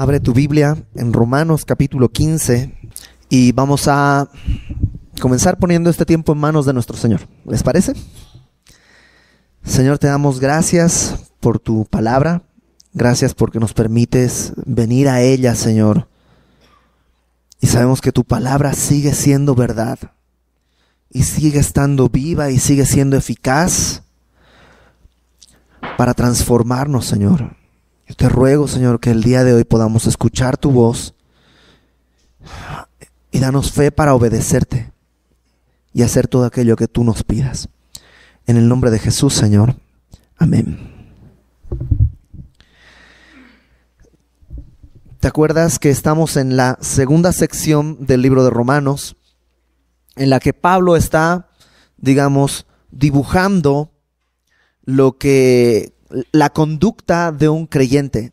Abre tu Biblia en Romanos capítulo 15 y vamos a comenzar poniendo este tiempo en manos de nuestro Señor. ¿Les parece? Señor, te damos gracias por tu palabra. Gracias porque nos permites venir a ella, Señor. Y sabemos que tu palabra sigue siendo verdad. Y sigue estando viva y sigue siendo eficaz para transformarnos, Señor. Yo te ruego, Señor, que el día de hoy podamos escuchar tu voz y danos fe para obedecerte y hacer todo aquello que tú nos pidas. En el nombre de Jesús, Señor. Amén. ¿Te acuerdas que estamos en la segunda sección del libro de Romanos, en la que Pablo está, dibujando la conducta de un creyente,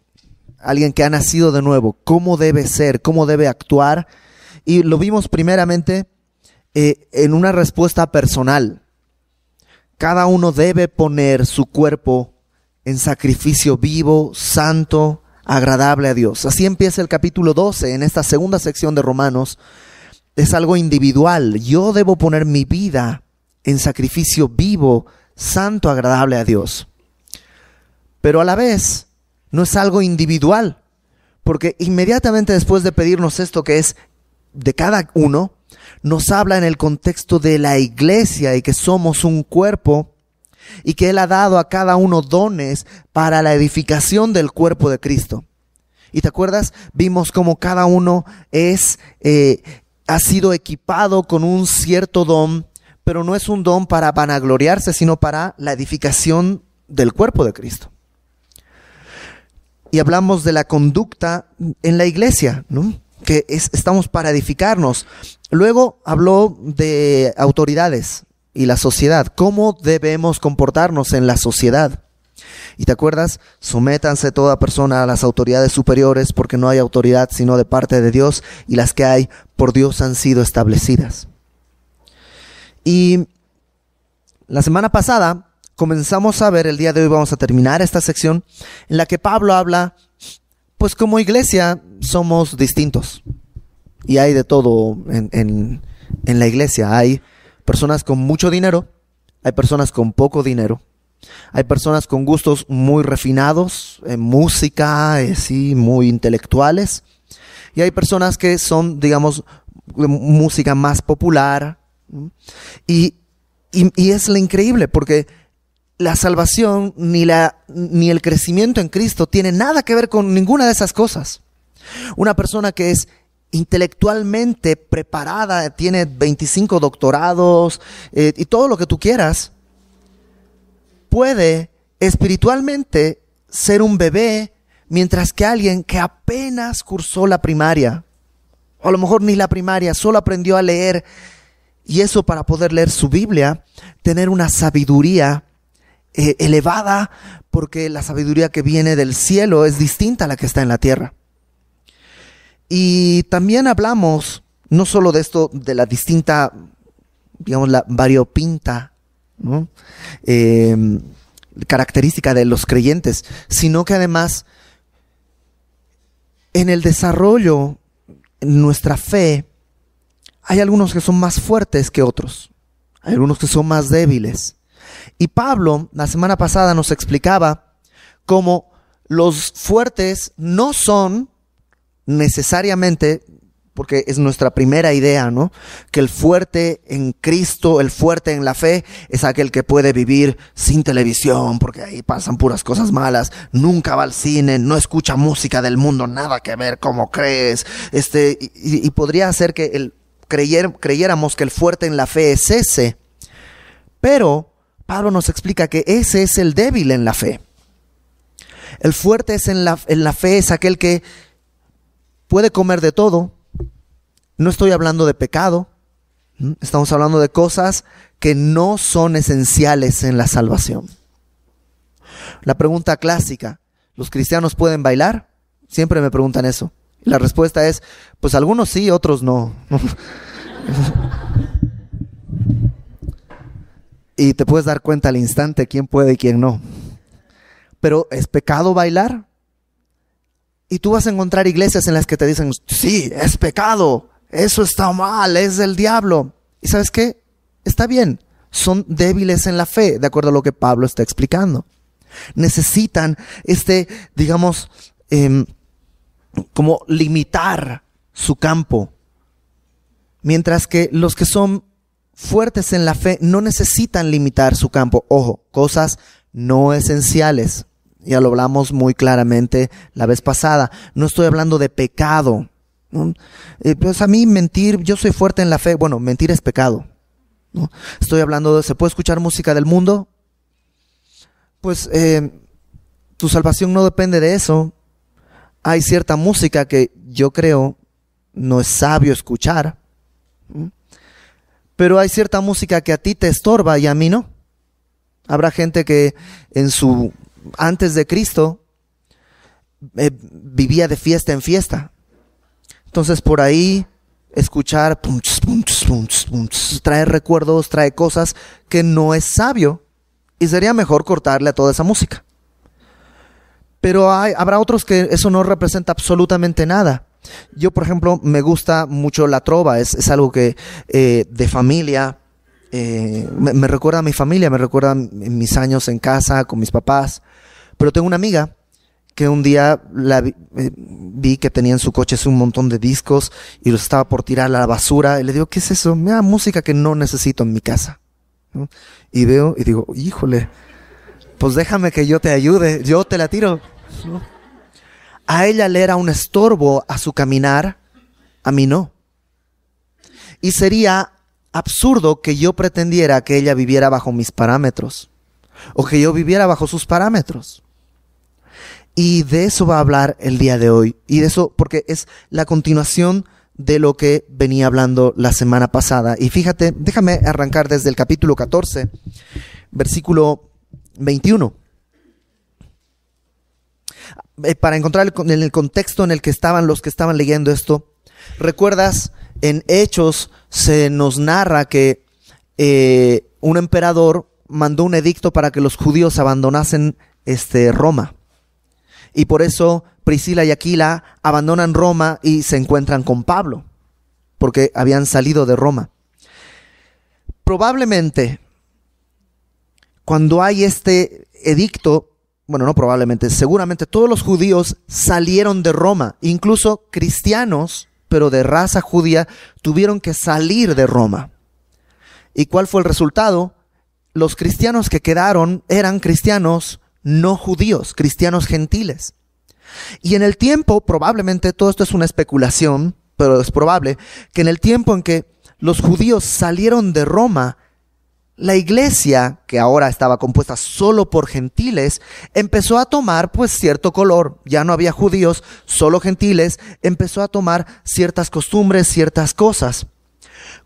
alguien que ha nacido de nuevo, cómo debe ser, cómo debe actuar? Y lo vimos primeramente en una respuesta personal. Cada uno debe poner su cuerpo en sacrificio vivo, santo, agradable a Dios. Así empieza el capítulo 12 en esta segunda sección de Romanos. Es algo individual. Yo debo poner mi vida en sacrificio vivo, santo, agradable a Dios. Pero a la vez no es algo individual, porque inmediatamente después de pedirnos esto, que es de cada uno, nos habla en el contexto de la iglesia y que somos un cuerpo y que Él ha dado a cada uno dones para la edificación del cuerpo de Cristo. ¿Y te acuerdas? Vimos cómo cada uno ha sido equipado con un cierto don, pero no es un don para vanagloriarse, sino para la edificación del cuerpo de Cristo. Y hablamos de la conducta en la iglesia, ¿no? Que estamos para edificarnos. Luego habló de autoridades y la sociedad, cómo debemos comportarnos en la sociedad. ¿Y te acuerdas? Sométanse toda persona a las autoridades superiores, porque no hay autoridad sino de parte de Dios, y las que hay por Dios han sido establecidas. Y la semana pasada comenzamos a ver, el día de hoy vamos a terminar esta sección en la que Pablo habla, pues como iglesia somos distintos. Y hay de todo en la iglesia. Hay personas con mucho dinero, hay personas con poco dinero, hay personas con gustos muy refinados en música, muy intelectuales. Y hay personas que son, de música más popular. Y es lo increíble, porque la salvación ni el crecimiento en Cristo tiene nada que ver con ninguna de esas cosas. Una persona que es intelectualmente preparada, tiene 25 doctorados y todo lo que tú quieras, puede espiritualmente ser un bebé, mientras que alguien que apenas cursó la primaria, o a lo mejor ni la primaria, solo aprendió a leer, y eso para poder leer su Biblia, tener una sabiduría elevada, porque la sabiduría que viene del cielo es distinta a la que está en la tierra. Y también hablamos no solo de esto, de la distinta, la variopinta, ¿no? Característica de los creyentes, sino que además en el desarrollo, en nuestra fe, hay algunos que son más fuertes que otros, hay algunos que son más débiles. Y Pablo, la semana pasada, nos explicaba cómo los fuertes no son necesariamente, porque es nuestra primera idea, ¿no? Que el fuerte en Cristo, el fuerte en la fe, es aquel que puede vivir sin televisión, porque ahí pasan puras cosas malas, nunca va al cine, no escucha música del mundo, nada que ver, ¿cómo crees? Y podría ser que creyéramos que el fuerte en la fe es ese, pero Pablo nos explica que ese es el débil en la fe. El fuerte es en la fe es aquel que puede comer de todo. No estoy hablando de pecado. Estamos hablando de cosas que no son esenciales en la salvación. La pregunta clásica, ¿los cristianos pueden bailar? Siempre me preguntan eso. Y la respuesta es, pues algunos sí, otros no. Y te puedes dar cuenta al instante quién puede y quién no. Pero ¿es pecado bailar? Y tú vas a encontrar iglesias en las que te dicen, sí, es pecado, eso está mal, es del diablo. ¿Y sabes qué? Está bien, son débiles en la fe, de acuerdo a lo que Pablo está explicando. Necesitan digamos, como limitar su campo. Mientras que los que son fuertes en la fe no necesitan limitar su campo. Ojo, cosas no esenciales. Ya lo hablamos muy claramente la vez pasada. No estoy hablando de pecado, ¿no? Pues a mí mentir, yo soy fuerte en la fe. Bueno, mentir es pecado, ¿no? Estoy hablando de, ¿se puede escuchar música del mundo? Pues tu salvación no depende de eso. Hay cierta música que yo creo no es sabio escuchar, ¿no? Pero hay cierta música que a ti te estorba y a mí no. Habrá gente que antes de Cristo vivía de fiesta en fiesta. Entonces por ahí escuchar trae recuerdos, trae cosas que no es sabio. Y sería mejor cortarle a toda esa música. Pero habrá otros que eso no representa absolutamente nada. Yo, por ejemplo, me gusta mucho la trova. Es algo que de familia, me recuerda a mi familia, me recuerda a mis años en casa con mis papás. Pero tengo una amiga que un día vi que tenía en su coche un montón de discos y los estaba por tirar a la basura. Y le digo, ¿qué es eso? Mira, música que no necesito en mi casa, ¿no? Y veo y digo, híjole, pues déjame que yo te ayude, yo te la tiro, ¿no? A ella le era un estorbo a su caminar, a mí no. Y sería absurdo que yo pretendiera que ella viviera bajo mis parámetros o que yo viviera bajo sus parámetros. Y de eso va a hablar el día de hoy. Y de eso, porque es la continuación de lo que venía hablando la semana pasada. Y fíjate, déjame arrancar desde el capítulo 14, versículo 21. Para encontrar en el contexto en el que estaban los que estaban leyendo esto. ¿Recuerdas? En Hechos se nos narra que un emperador mandó un edicto para que los judíos abandonasen Roma. Y por eso Priscila y Aquila abandonan Roma y se encuentran con Pablo, porque habían salido de Roma. Probablemente, cuando hay este edicto, bueno, no probablemente, seguramente todos los judíos salieron de Roma, incluso cristianos, pero de raza judía, tuvieron que salir de Roma. ¿Y cuál fue el resultado? Los cristianos que quedaron eran cristianos no judíos, cristianos gentiles. Y en el tiempo, probablemente, todo esto es una especulación, pero es probable que en el tiempo en que los judíos salieron de Roma, la iglesia, que ahora estaba compuesta solo por gentiles, empezó a tomar pues cierto color. Ya no había judíos, solo gentiles, empezó a tomar ciertas costumbres, ciertas cosas.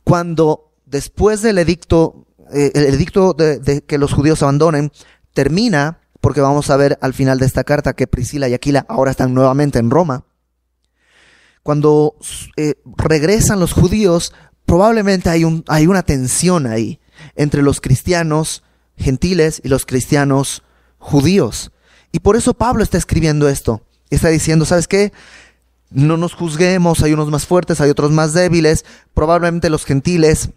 Cuando después del edicto, el edicto de que los judíos abandonen, termina, porque vamos a ver al final de esta carta que Priscila y Aquila ahora están nuevamente en Roma. Cuando regresan los judíos, probablemente hay una tensión ahí entre los cristianos gentiles y los cristianos judíos. Y por eso Pablo está escribiendo esto. Está diciendo, ¿sabes qué? No nos juzguemos, hay unos más fuertes, hay otros más débiles. Probablemente los gentiles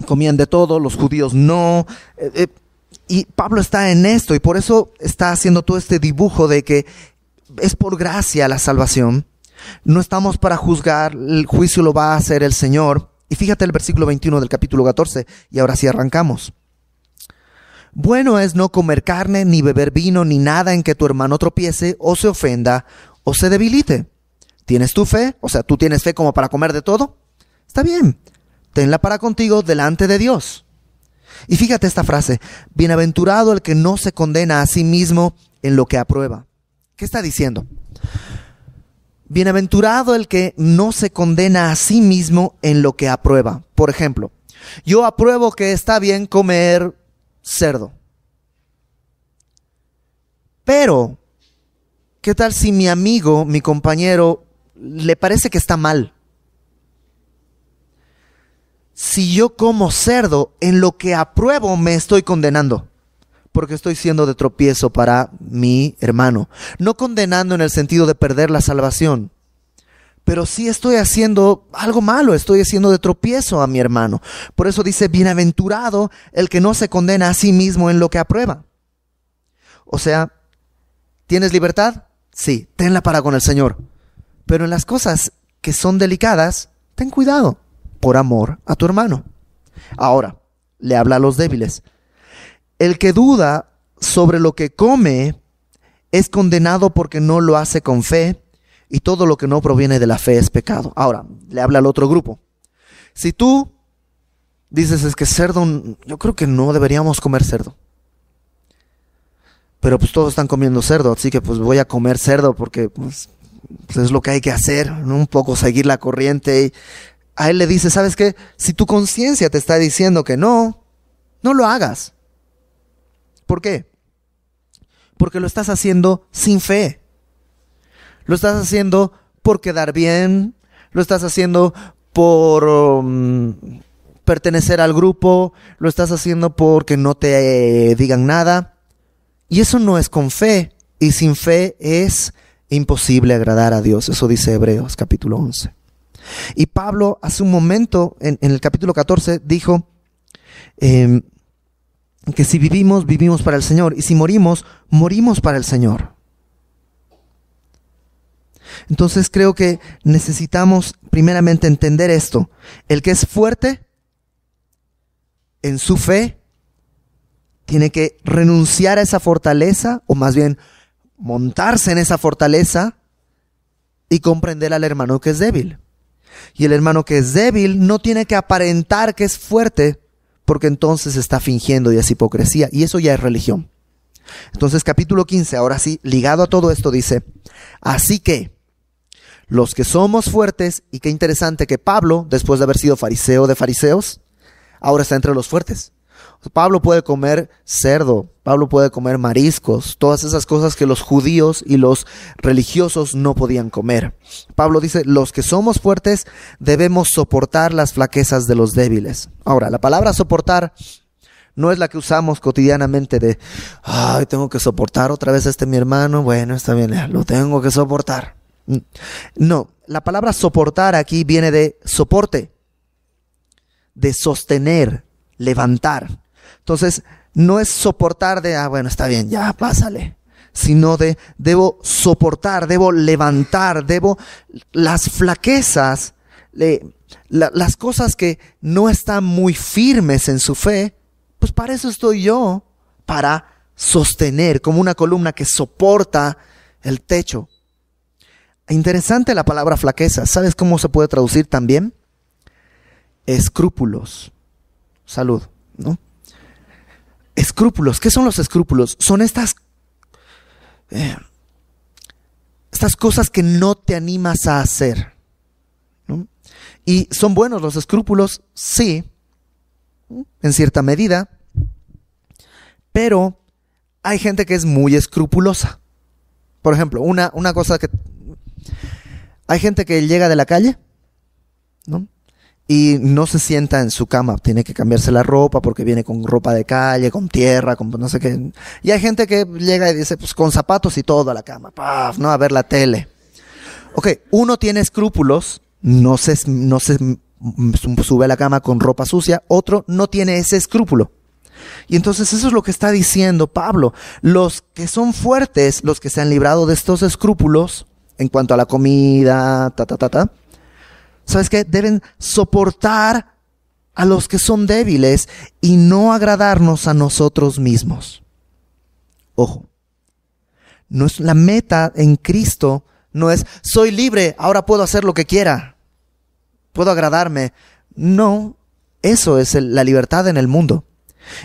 comían de todo, los judíos no. Y Pablo está en esto y por eso está haciendo todo este dibujo de que es por gracia la salvación. No estamos para juzgar, el juicio lo va a hacer el Señor. Y fíjate el versículo 21 del capítulo 14 y ahora sí arrancamos. Bueno es no comer carne, ni beber vino, ni nada en que tu hermano tropiece o se ofenda o se debilite. ¿Tienes tu fe? O sea, ¿tú tienes fe como para comer de todo? Está bien, tenla para contigo delante de Dios. Y fíjate esta frase, bienaventurado el que no se condena a sí mismo en lo que aprueba. ¿Qué está diciendo? Bienaventurado el que no se condena a sí mismo en lo que aprueba. Por ejemplo, yo apruebo que está bien comer cerdo. Pero, ¿qué tal si mi amigo, mi compañero, le parece que está mal? Si yo como cerdo, en lo que apruebo me estoy condenando. porque estoy siendo de tropiezo para mi hermano. No condenando en el sentido de perder la salvación, pero sí estoy haciendo algo malo, estoy haciendo de tropiezo a mi hermano. Por eso dice, bienaventurado el que no se condena a sí mismo en lo que aprueba. O sea, ¿tienes libertad? Sí, tenla para con el Señor. Pero en las cosas que son delicadas, ten cuidado, por amor a tu hermano. Ahora, le habla a los débiles. El que duda sobre lo que come es condenado porque no lo hace con fe, y todo lo que no proviene de la fe es pecado. Ahora, le habla al otro grupo. Si tú dices, es que cerdo, yo creo que no deberíamos comer cerdo. Pero pues todos están comiendo cerdo, así que pues voy a comer cerdo porque pues es lo que hay que hacer, ¿no? Un poco seguir la corriente. Y a él le dice, ¿sabes qué? Si tu conciencia te está diciendo que no lo hagas. ¿Por qué? Porque lo estás haciendo sin fe. Lo estás haciendo por quedar bien, lo estás haciendo por pertenecer al grupo, lo estás haciendo porque no te digan nada. Y eso no es con fe, y sin fe es imposible agradar a Dios. Eso dice Hebreos capítulo 11. Y Pablo hace un momento, en el capítulo 14, dijo que si vivimos, vivimos para el Señor, y si morimos, morimos para el Señor. Entonces creo que necesitamos primeramente entender esto. El que es fuerte en su fe tiene que renunciar a esa fortaleza, o más bien montarse en esa fortaleza y comprender al hermano que es débil. Y el hermano que es débil no tiene que aparentar que es fuerte, porque entonces está fingiendo y es hipocresía, y eso ya es religión. Entonces capítulo 15, ahora sí, ligado a todo esto, dice, así que los que somos fuertes, y qué interesante que Pablo, después de haber sido fariseo de fariseos, ahora está entre los fuertes. Pablo puede comer cerdo, Pablo puede comer mariscos, todas esas cosas que los judíos y los religiosos no podían comer. Pablo dice, los que somos fuertes debemos soportar las flaquezas de los débiles. Ahora, la palabra soportar no es la que usamos cotidianamente de, ay, tengo que soportar otra vez a mi hermano, bueno, está bien, lo tengo que soportar. No, la palabra soportar aquí viene de soporte, de sostener, levantar. Entonces, no es soportar de, bueno, está bien, ya, pásale. Sino de, debo soportar, debo levantar, las flaquezas, las cosas que no están muy firmes en su fe, pues para eso estoy yo, para sostener, como una columna que soporta el techo. Interesante la palabra flaqueza. ¿Sabes cómo se puede traducir también? Escrúpulos. Salud, ¿no? Escrúpulos. ¿Qué son los escrúpulos? Son estas cosas que no te animas a hacer, ¿no? Y son buenos los escrúpulos, sí, en cierta medida, pero hay gente que es muy escrupulosa. Por ejemplo, una cosa que hay gente que llega de la calle, ¿no? Y no se sienta en su cama, tiene que cambiarse la ropa porque viene con ropa de calle, con tierra, con no sé qué. Y hay gente que llega y dice, pues con zapatos y todo a la cama, ¡paf! ¿No? A ver la tele. Ok, uno tiene escrúpulos, no se sube a la cama con ropa sucia, otro no tiene ese escrúpulo. Y entonces eso es lo que está diciendo Pablo. Los que son fuertes, los que se han librado de estos escrúpulos, en cuanto a la comida, ¿sabes qué? Deben soportar a los que son débiles y no agradarnos a nosotros mismos. Ojo, no es la meta en Cristo, no es soy libre, ahora puedo hacer lo que quiera, puedo agradarme. No, eso es la libertad en el mundo.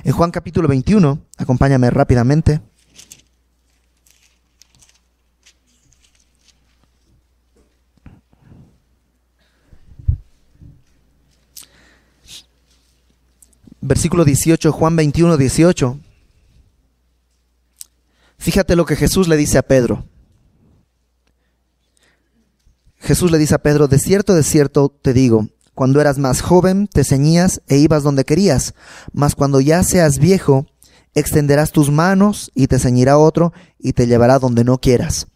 En Juan capítulo 21, acompáñame rápidamente. Versículo 18, Juan 21, 18. Fíjate lo que Jesús le dice a Pedro. Jesús le dice a Pedro, de cierto te digo, cuando eras más joven te ceñías e ibas donde querías, mas cuando ya seas viejo, extenderás tus manos y te ceñirá otro y te llevará donde no quieras.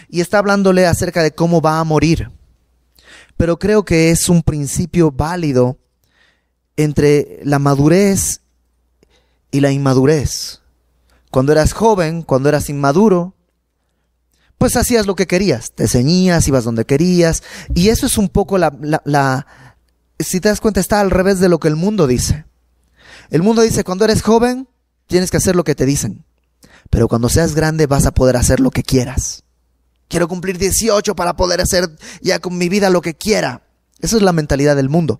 Y está hablándole acerca de cómo va a morir. Pero creo que es un principio válido entre la madurez y la inmadurez. Cuando eras joven, cuando eras inmaduro, pues hacías lo que querías, te ceñías, ibas donde querías, y eso es un poco si te das cuenta, está al revés de lo que el mundo dice. El mundo dice, cuando eres joven, tienes que hacer lo que te dicen, pero cuando seas grande vas a poder hacer lo que quieras. Quiero cumplir 18 para poder hacer ya con mi vida lo que quiera. Esa es la mentalidad del mundo.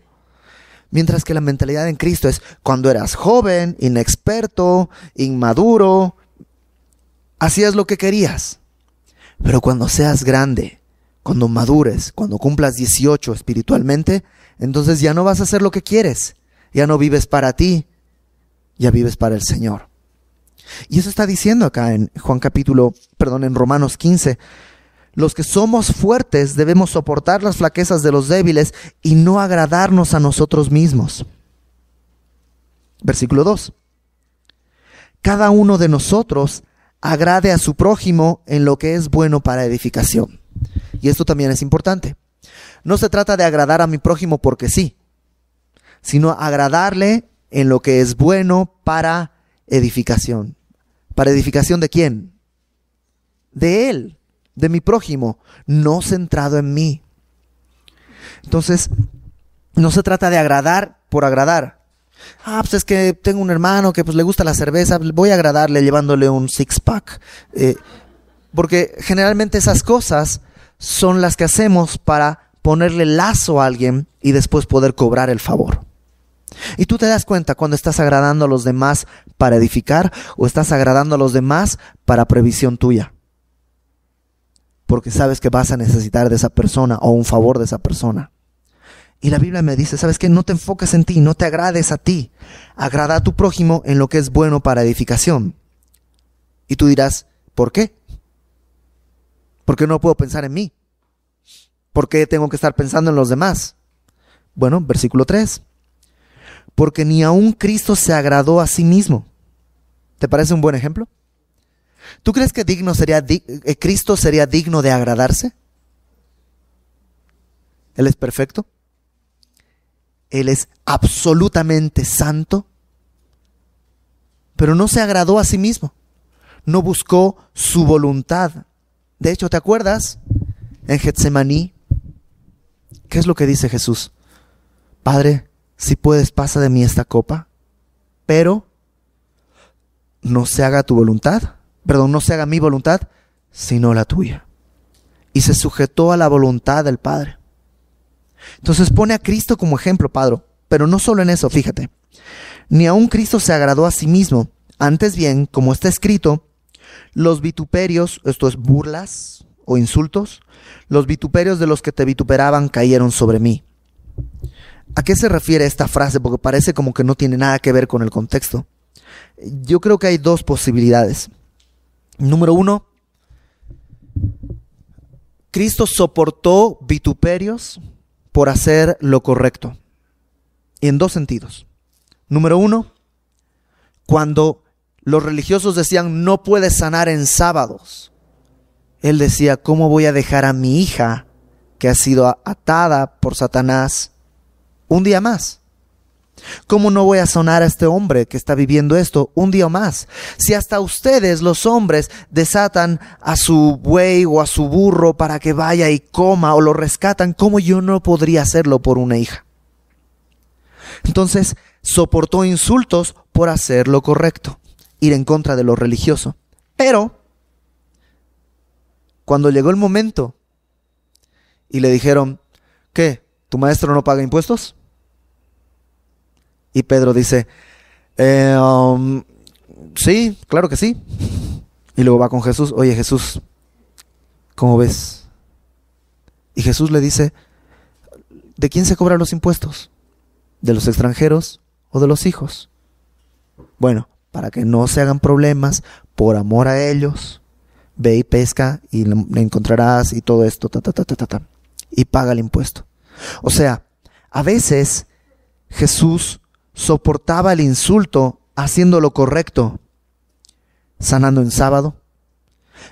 Mientras que la mentalidad en Cristo es, cuando eras joven, inexperto, inmaduro, hacías lo que querías. Pero cuando seas grande, cuando madures, cuando cumplas 18 espiritualmente, entonces ya no vas a hacer lo que quieres. Ya no vives para ti, ya vives para el Señor. Y eso está diciendo acá en Romanos 15. Los que somos fuertes debemos soportar las flaquezas de los débiles y no agradarnos a nosotros mismos. Versículo 2. Cada uno de nosotros agrade a su prójimo en lo que es bueno para edificación. Y esto también es importante. No se trata de agradar a mi prójimo porque sí, sino agradarle en lo que es bueno para edificación. ¿Para edificación de quién? De él, de mi prójimo, no centrado en mí. Entonces, no se trata de agradar por agradar. Pues es que tengo un hermano que pues le gusta la cerveza, voy a agradarle llevándole un six-pack. Porque generalmente esas cosas son las que hacemos para ponerle lazo a alguien y después poder cobrar el favor. Y tú te das cuenta cuando estás agradando a los demás para edificar o estás agradando a los demás para previsión tuya. Porque sabes que vas a necesitar de esa persona o un favor de esa persona. Y la Biblia me dice, ¿sabes qué? No te enfoques en ti, no te agrades a ti. Agrada a tu prójimo en lo que es bueno para edificación. Y tú dirás, ¿por qué? ¿Por qué no puedo pensar en mí? ¿Por qué tengo que estar pensando en los demás? Bueno, versículo 3. Porque ni aun Cristo se agradó a sí mismo. ¿Te parece un buen ejemplo? ¿Tú crees que Cristo sería digno de agradarse? Él es perfecto. Él es absolutamente santo. Pero no se agradó a sí mismo. No buscó su voluntad. De hecho, ¿te acuerdas? En Getsemaní, ¿qué es lo que dice Jesús? Padre, si puedes, pasa de mí esta copa, pero no se haga tu voluntad. No se haga mi voluntad, sino la tuya. Y se sujetó a la voluntad del Padre. Entonces pone a Cristo como ejemplo, Padre. Pero no solo en eso, fíjate. Ni aun Cristo se agradó a sí mismo. Antes bien, como está escrito, los vituperios, esto es burlas o insultos, los vituperios de los que te vituperaban cayeron sobre mí. ¿A qué se refiere esta frase? Porque parece como que no tiene nada que ver con el contexto. Yo creo que hay dos posibilidades. Número 1, Cristo soportó vituperios por hacer lo correcto. Y en dos sentidos. Número 1, cuando los religiosos decían no puedes sanar en sábados, Él decía, ¿cómo voy a dejar a mi hija que ha sido atada por Satanás un día más? ¿Cómo no voy a sanar a este hombre que está viviendo esto un día más? Si hasta ustedes, los hombres, desatan a su buey o a su burro para que vaya y coma o lo rescatan, ¿cómo yo no podría hacerlo por una hija? Entonces, soportó insultos por hacer lo correcto, ir en contra de lo religioso. Pero, cuando llegó el momento y le dijeron, ¿qué? ¿Tu maestro no paga impuestos? Y Pedro dice, sí, claro que sí. Y luego va con Jesús, oye Jesús, ¿cómo ves? Y Jesús le dice, ¿de quién se cobran los impuestos? ¿De los extranjeros o de los hijos? Bueno, para que no se hagan problemas, por amor a ellos, ve y pesca y le encontrarás y todo esto, y paga el impuesto. O sea, a veces Jesús soportaba el insulto haciendo lo correcto, sanando en sábado,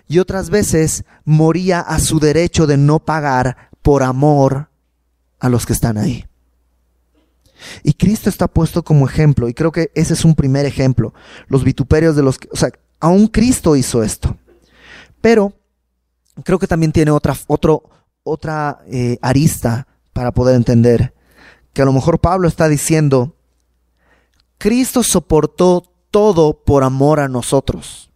y otras veces moría a su derecho de no pagar por amor a los que están ahí. Y Cristo está puesto como ejemplo, y creo que ese es un primer ejemplo. Los vituperios de los que, aún Cristo hizo esto. Pero creo que también tiene otra arista para poder entender que a lo mejor Pablo está diciendo, Cristo soportó todo por amor a nosotros.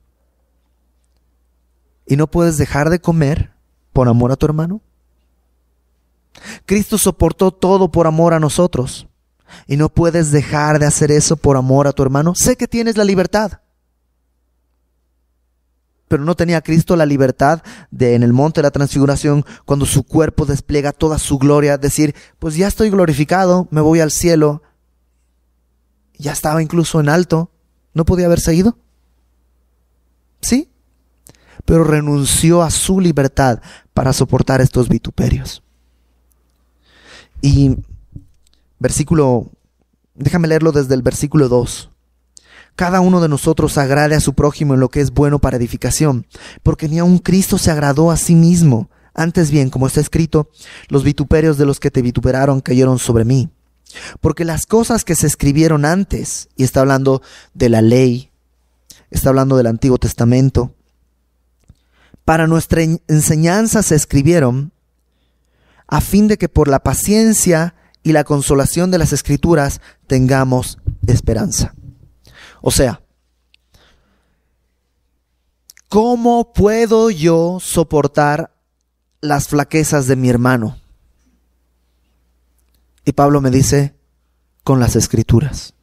¿Y no puedes dejar de comer por amor a tu hermano? Cristo soportó todo por amor a nosotros. ¿Y no puedes dejar de hacer eso por amor a tu hermano? Sé que tienes la libertad. Pero ¿no tenía Cristo la libertad de en el monte de la transfiguración, cuando su cuerpo despliega toda su gloria, decir, pues ya estoy glorificado, me voy al cielo? Ya estaba incluso en alto. ¿No podía haberse ido? Sí, pero renunció a su libertad para soportar estos vituperios. Y déjame leerlo desde el versículo 2. Cada uno de nosotros agrade a su prójimo en lo que es bueno para edificación, porque ni aun Cristo se agradó a sí mismo. Antes bien, como está escrito, los vituperios de los que te vituperaron cayeron sobre mí. Porque las cosas que se escribieron antes, y está hablando de la ley, está hablando del Antiguo Testamento, para nuestra enseñanza se escribieron, a fin de que por la paciencia y la consolación de las Escrituras tengamos esperanza. O sea, ¿cómo puedo yo soportar las flaquezas de mi hermano? Y Pablo me dice, con las Escrituras,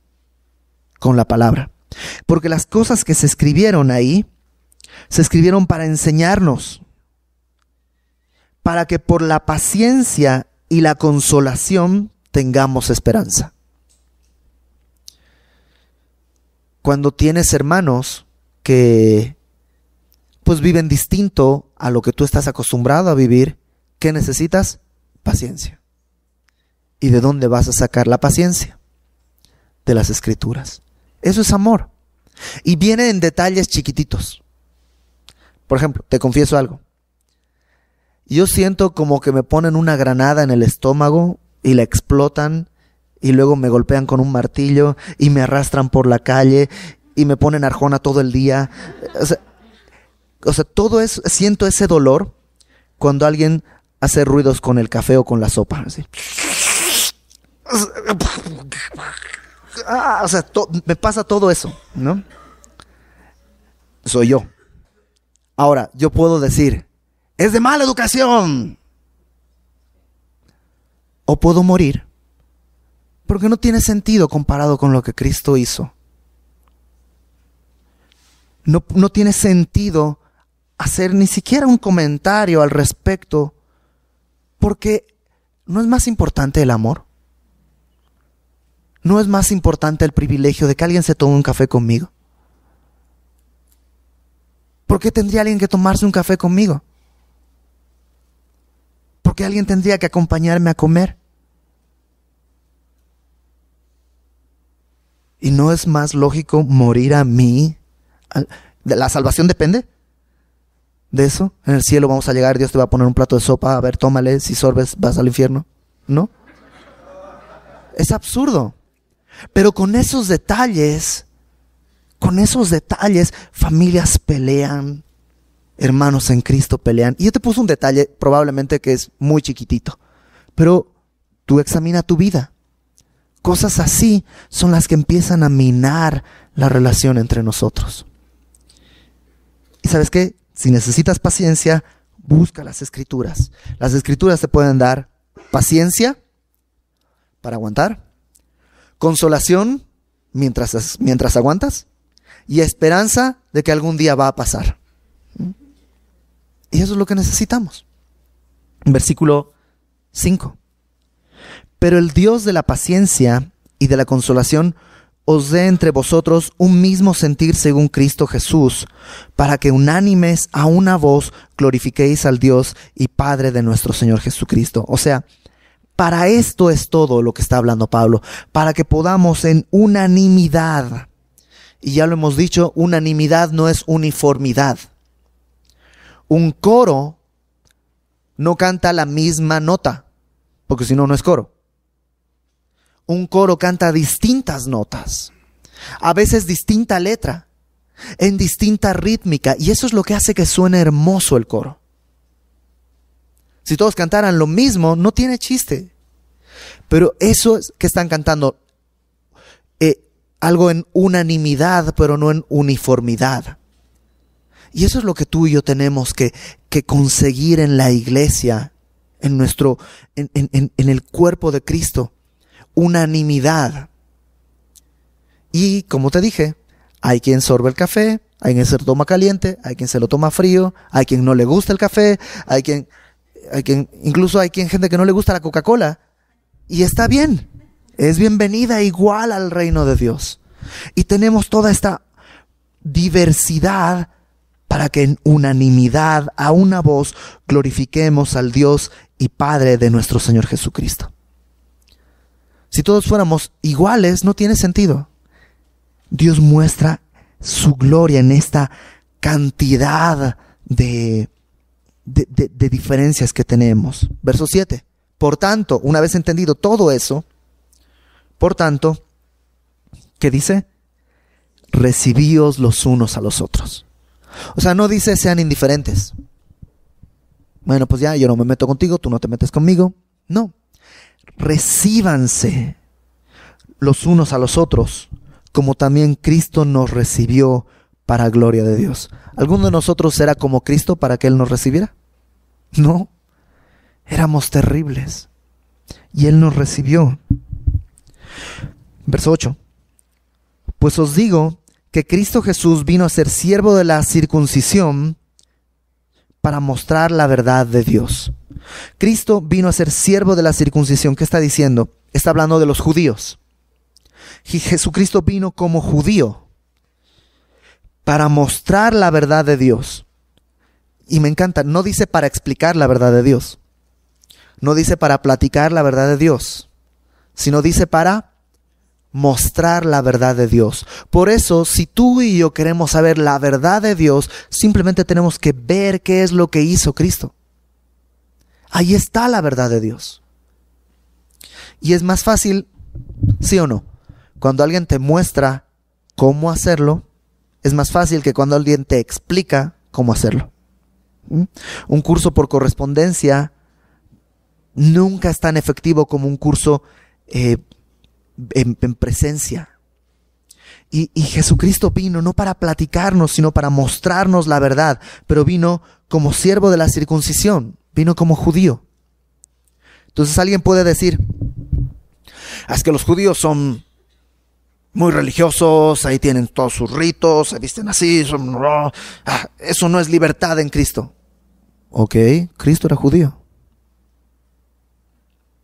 con la palabra. Porque las cosas que se escribieron ahí, se escribieron para enseñarnos, para que por la paciencia y la consolación tengamos esperanza. Cuando tienes hermanos que pues viven distinto a lo que tú estás acostumbrado a vivir, ¿qué necesitas? Paciencia. ¿Y de dónde vas a sacar la paciencia? De las Escrituras. Eso es amor. Y viene en detalles chiquititos. Por ejemplo, te confieso algo. Yo siento como que me ponen una granada en el estómago y la explotan, y luego me golpean con un martillo y me arrastran por la calle y me ponen Arjona todo el día. O sea, todo eso, siento ese dolor cuando alguien hace ruidos con el café o con la sopa. Así. Me pasa todo eso, ¿no? Soy yo. Ahora, yo puedo decir, es de mala educación. O puedo morir, porque no tiene sentido comparado con lo que Cristo hizo. No tiene sentido hacer ni siquiera un comentario al respecto, porque ¿no es más importante el amor? ¿No es más importante el privilegio de que alguien se tome un café conmigo? ¿Por qué tendría alguien que tomarse un café conmigo? ¿Por qué alguien tendría que acompañarme a comer? ¿Y no es más lógico morir a mí? ¿La salvación depende de eso? En el cielo vamos a llegar, Dios te va a poner un plato de sopa, a ver, tómale, si sorbes vas al infierno. ¿No? Es absurdo. Pero con esos detalles, familias pelean, hermanos en Cristo pelean. Y yo te puse un detalle probablemente que es muy chiquitito, pero tú examina tu vida. Cosas así son las que empiezan a minar la relación entre nosotros. ¿Y sabes qué? Si necesitas paciencia, busca las Escrituras. Las Escrituras te pueden dar paciencia para aguantar, consolación mientras aguantas, y esperanza de que algún día va a pasar. Y eso es lo que necesitamos. Versículo 5. Pero el Dios de la paciencia y de la consolación os dé entre vosotros un mismo sentir según Cristo Jesús, para que unánimes a una voz glorifiquéis al Dios y Padre de nuestro Señor Jesucristo. O sea, para esto es todo lo que está hablando Pablo, para que podamos en unanimidad. Y ya lo hemos dicho, unanimidad no es uniformidad. Un coro no canta la misma nota, porque si no, no es coro. Un coro canta distintas notas, a veces distinta letra, en distinta rítmica, y eso es lo que hace que suene hermoso el coro. Si todos cantaran lo mismo, no tiene chiste. Pero eso es que están cantando algo en unanimidad, pero no en uniformidad. Y eso es lo que tú y yo tenemos que conseguir en la iglesia, en el cuerpo de Cristo. Unanimidad. Y como te dije, hay quien sorbe el café, hay quien se lo toma caliente, hay quien se lo toma frío, hay quien no le gusta el café, incluso hay gente que no le gusta la Coca-Cola. Y está bien, es bienvenida igual al reino de Dios. Y tenemos toda esta diversidad para que en unanimidad, a una voz, glorifiquemos al Dios y Padre de nuestro Señor Jesucristo. Si todos fuéramos iguales, no tiene sentido. Dios muestra su gloria en esta cantidad de diferencias que tenemos. Verso 7. Por tanto, una vez entendido todo eso, por tanto, ¿qué dice? Recibíos los unos a los otros. O sea, no dice sean indiferentes. Bueno, pues ya, yo no me meto contigo, tú no te metes conmigo. No. Recíbanse los unos a los otros, como también Cristo nos recibió para gloria de Dios. ¿Alguno de nosotros era como Cristo para que Él nos recibiera? No. Éramos terribles. Y Él nos recibió. Verso 8. Pues os digo que Cristo Jesús vino a ser siervo de la circuncisión para mostrar la verdad de Dios. Cristo vino a ser siervo de la circuncisión. ¿Qué está diciendo? Está hablando de los judíos. Y Jesucristo vino como judío para mostrar la verdad de Dios. Y me encanta, no dice para explicar la verdad de Dios. No dice para platicar la verdad de Dios, sino dice para mostrar la verdad de Dios. Por eso, si tú y yo queremos saber la verdad de Dios, simplemente tenemos que ver qué es lo que hizo Cristo. Ahí está la verdad de Dios. Y es más fácil, ¿sí o no? Cuando alguien te muestra cómo hacerlo, es más fácil que cuando alguien te explica cómo hacerlo. Un curso por correspondencia nunca es tan efectivo como un curso en presencia. Y Jesucristo vino no para platicarnos, sino para mostrarnos la verdad, pero vino como siervo de la circuncisión, vino como judío. Entonces alguien puede decir, es que los judíos son muy religiosos, ahí tienen todos sus ritos, se visten así, eso no es libertad en Cristo. Ok, Cristo era judío.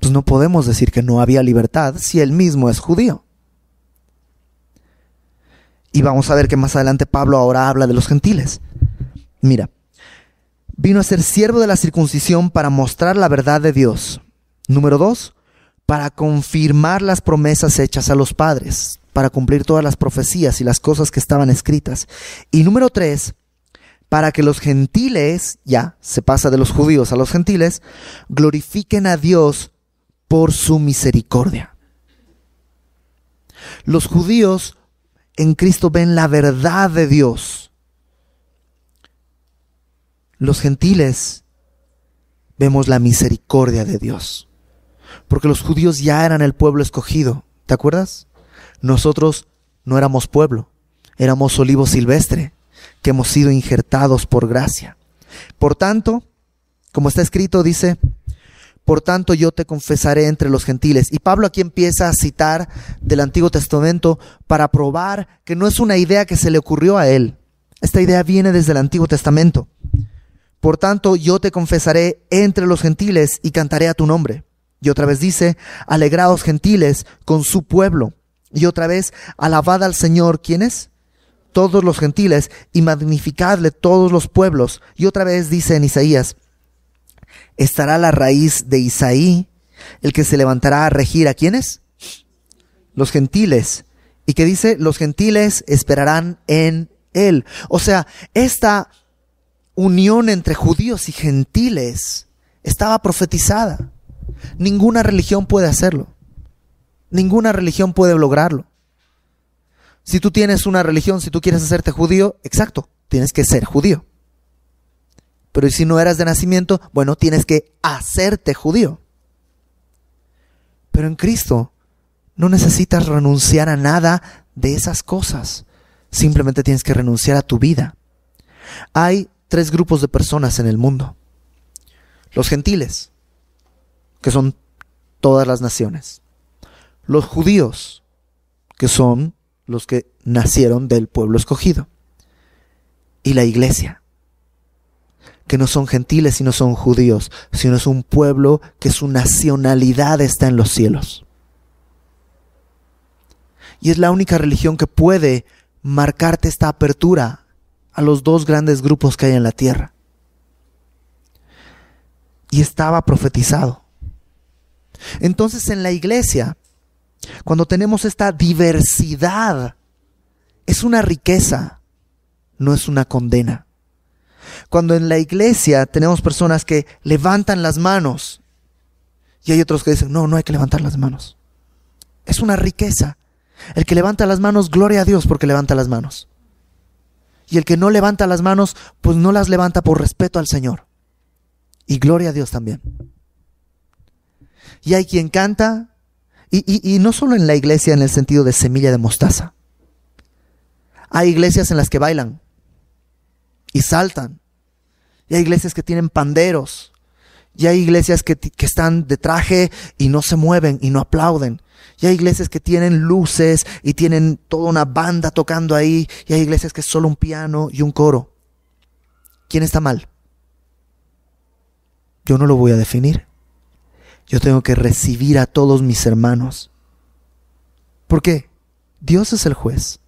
Pues no podemos decir que no había libertad si Él mismo es judío. Y vamos a ver que más adelante Pablo ahora habla de los gentiles. Mira, vino a ser siervo de la circuncisión para mostrar la verdad de Dios. Número 2, para confirmar las promesas hechas a los padres, para cumplir todas las profecías y las cosas que estaban escritas. Y número 3, para que los gentiles, ya se pasa de los judíos a los gentiles, glorifiquen a Dios por su misericordia. Los judíos en Cristo ven la verdad de Dios. Los gentiles vemos la misericordia de Dios. Porque los judíos ya eran el pueblo escogido. ¿Te acuerdas? Nosotros no éramos pueblo, éramos olivo silvestre, que hemos sido injertados por gracia. Por tanto, como está escrito, dice, por tanto yo te confesaré entre los gentiles. Y Pablo aquí empieza a citar del Antiguo Testamento para probar que no es una idea que se le ocurrió a él. Esta idea viene desde el Antiguo Testamento. Por tanto yo te confesaré entre los gentiles y cantaré a tu nombre. Y otra vez dice, alegraos gentiles con su pueblo. Y otra vez, alabad al Señor, ¿quién es? Todos los gentiles, y magnificadle todos los pueblos. Y otra vez dice en Isaías, estará la raíz de Isaí, el que se levantará a regir, ¿a quiénes? Los gentiles, Y que dice, los gentiles esperarán en Él. O sea, esta unión entre judíos y gentiles estaba profetizada. Ninguna religión puede hacerlo. Ninguna religión puede lograrlo. Si tú tienes una religión, si tú quieres hacerte judío, exacto, tienes que ser judío. Pero si no eras de nacimiento, bueno, tienes que hacerte judío. Pero en Cristo no necesitas renunciar a nada de esas cosas. Simplemente tienes que renunciar a tu vida. Hay 3 grupos de personas en el mundo. Los gentiles, que son todas las naciones. Los judíos, que son los que nacieron del pueblo escogido. Y la iglesia, que no son gentiles sino son judíos, sino es un pueblo que su nacionalidad está en los cielos. Y es la única religión que puede marcarte esta apertura a los 2 grandes grupos que hay en la tierra. Y estaba profetizado. Entonces en la iglesia, cuando tenemos esta diversidad, es una riqueza, no es una condena. Cuando en la iglesia tenemos personas que levantan las manos y hay otros que dicen, no hay que levantar las manos. Es una riqueza. El que levanta las manos, gloria a Dios porque levanta las manos. Y el que no levanta las manos, pues no las levanta por respeto al Señor. Y gloria a Dios también. Y hay quien canta, y no solo en la iglesia en el sentido de semilla de mostaza. Hay iglesias en las que bailan y saltan. Y hay iglesias que tienen panderos. Y hay iglesias que están de traje y no se mueven y no aplauden. Y hay iglesias que tienen luces y tienen toda una banda tocando ahí. Y hay iglesias que es solo un piano y un coro. ¿Quién está mal? Yo no lo voy a definir. Yo tengo que recibir a todos mis hermanos. ¿Por qué? Dios es el juez.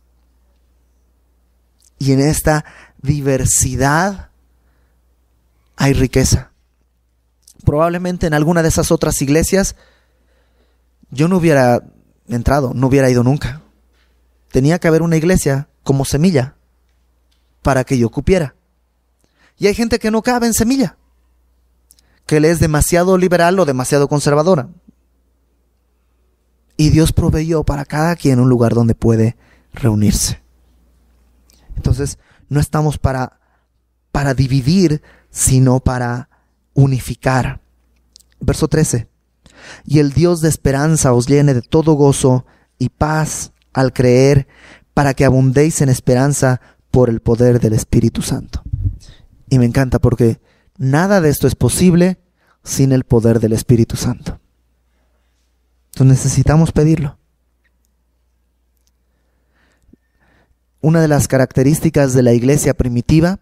Y en esta diversidad hay riqueza. Probablemente en alguna de esas otras iglesias yo no hubiera entrado, no hubiera ido nunca. Tenía que haber una iglesia como Semilla para que yo cupiera. Y hay gente que no cabe en Semilla, que le es demasiado liberal o demasiado conservadora. Y Dios proveyó para cada quien un lugar donde puede reunirse. Entonces, no estamos para dividir, sino para unificar. Verso 13. Y el Dios de esperanza os llene de todo gozo y paz al creer, para que abundéis en esperanza por el poder del Espíritu Santo. Y me encanta porque nada de esto es posible sin el poder del Espíritu Santo. Entonces necesitamos pedirlo. Una de las características de la iglesia primitiva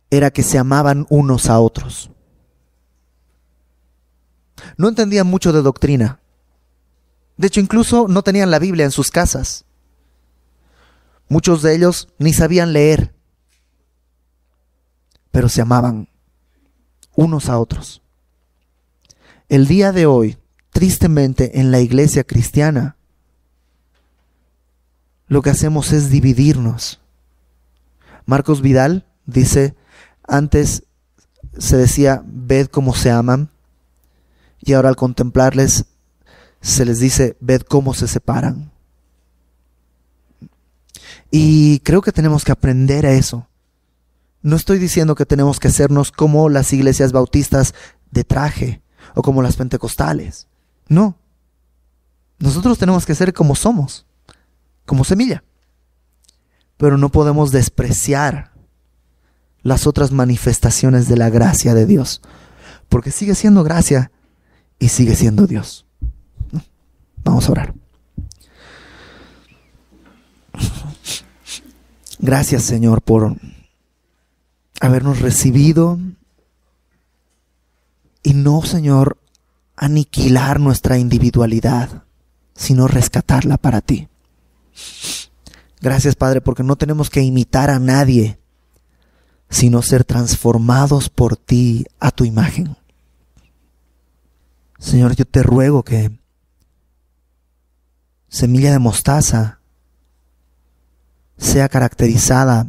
era que se amaban unos a otros. No entendían mucho de doctrina. De hecho, incluso no tenían la Biblia en sus casas. Muchos de ellos ni sabían leer. Pero se amaban unos a otros. El día de hoy, tristemente, en la iglesia cristiana, lo que hacemos es dividirnos. Marcos Vidal dice, antes se decía, ved cómo se aman, y ahora al contemplarles se les dice, ved cómo se separan. Y creo que tenemos que aprender a eso. No estoy diciendo que tenemos que hacernos como las iglesias bautistas de traje o como las pentecostales. No. Nosotros tenemos que ser como somos, como Semilla. Pero no podemos despreciar las otras manifestaciones de la gracia de Dios, porque sigue siendo gracia y sigue siendo Dios. Vamos a orar. Gracias, Señor, por habernos recibido y no, Señor, aniquilar nuestra individualidad, sino rescatarla para ti. Gracias, Padre, porque no tenemos que imitar a nadie, sino ser transformados por ti a tu imagen. Señor, yo te ruego que semilla de mostaza, sea caracterizada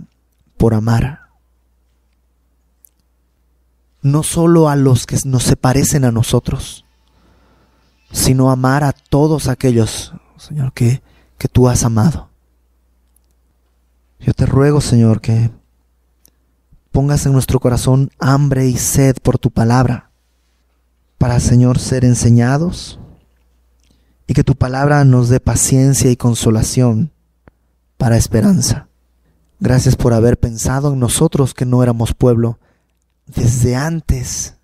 por amar. No solo a los que nos se parecen a nosotros, sino amar a todos aquellos, Señor, que tú has amado. Yo te ruego, Señor, que pongas en nuestro corazón hambre y sed por tu palabra, para, Señor, ser enseñados, y que tu palabra nos dé paciencia y consolación para esperanza. Gracias por haber pensado en nosotros que no éramos pueblo, desde antes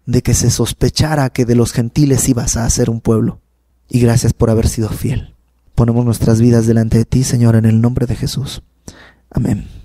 de que se sospechara que de los gentiles ibas a hacer un pueblo. Y gracias por haber sido fiel. Ponemos nuestras vidas delante de ti, Señor, en el nombre de Jesús. Amén.